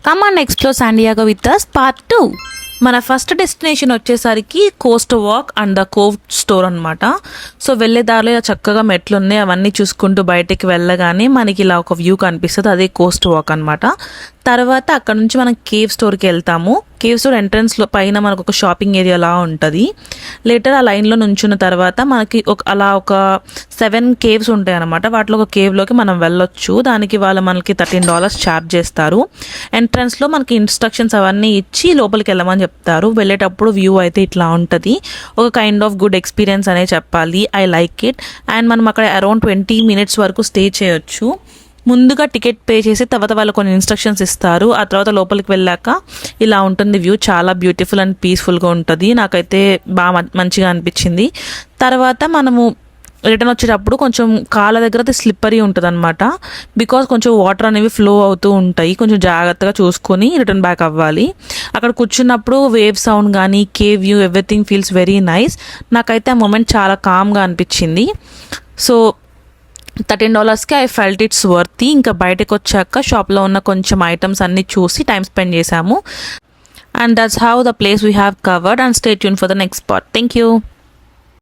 Come and explore San Diego with us part 2. మన first destination వచ్చేసరికి Coast walk and the CoV store అనమాట. So వెళ్ళే దారిలో ఇలా చక్కగా మెట్లు ఉన్నాయి, అవన్నీ చూసుకుంటూ బయటికి వెళ్ళగానే మనకి ఇలా ఒక వ్యూ కనిపిస్తుంది, అదే కోస్ట్ వాక్ అనమాట. తర్వాత అక్కడ నుంచి మనం కేవ్ స్టోర్కి వెళ్తాము. కేవ్ స్టోర్ ఎంట్రన్స్లో పైన మనకు ఒక షాపింగ్ ఏరియా లా ఉంటుంది. లేటర్ ఆ లైన్లో నుంచున్న తర్వాత మనకి ఒక 7 కేవ్స్ ఉంటాయి అనమాట. వాటిలో ఒక కేవ్లోకి మనం వెళ్ళొచ్చు. దానికి వాళ్ళు మనకి $13 ఛార్జ్ చేస్తారు. ఎంట్రన్స్లో మనకి ఇన్స్ట్రక్షన్స్ అవన్నీ ఇచ్చి లోపలికి వెళ్ళమని చెప్తారు. వెళ్ళేటప్పుడు వ్యూ అయితే ఇట్లా ఉంటుంది. ఒక కైండ్ ఆఫ్ గుడ్ ఎక్స్పీరియన్స్ అనే చెప్పాలి. I like it. అండ్ మనం అక్కడ అరౌండ్ 20 minutes వరకు స్టే చేయొచ్చు. ముందుగా టికెట్ పే చేసి తర్వాత వాళ్ళు కొన్ని ఇన్స్ట్రక్షన్స్ ఇస్తారు. ఆ తర్వాత లోపలికి వెళ్ళాక ఇలా ఉంటుంది వ్యూ. చాలా బ్యూటిఫుల్ అండ్ పీస్ఫుల్గా ఉంటుంది. నాకైతే బాగా మంచిగా అనిపించింది. తర్వాత మనము రిటర్న్ వచ్చేటప్పుడు కొంచెం కాళ్ళ దగ్గర అది స్లిప్పరీ ఉంటుంది అనమాట. బికాజ్ కొంచెం వాటర్ అనేవి ఫ్లో అవుతూ ఉంటాయి. కొంచెం జాగ్రత్తగా చూసుకొని రిటర్న్ బ్యాక్ అవ్వాలి. అక్కడ కూర్చున్నప్పుడు వేవ్ సౌండ్ కానీ cave view everything feels very nice. నాకైతే ఆ మూమెంట్ చాలా కామ్గా అనిపించింది. సో $13కి ఐ ఫెల్ట్ ఇట్స్ వర్తీ. ఇంకా బయటకు వచ్చాక షాప్లో ఉన్న కొంచెం ఐటమ్స్ అన్నీ చూసి టైం స్పెండ్ చేశాము. And that's how the place we have covered. And stay tune for the next part. Thank you.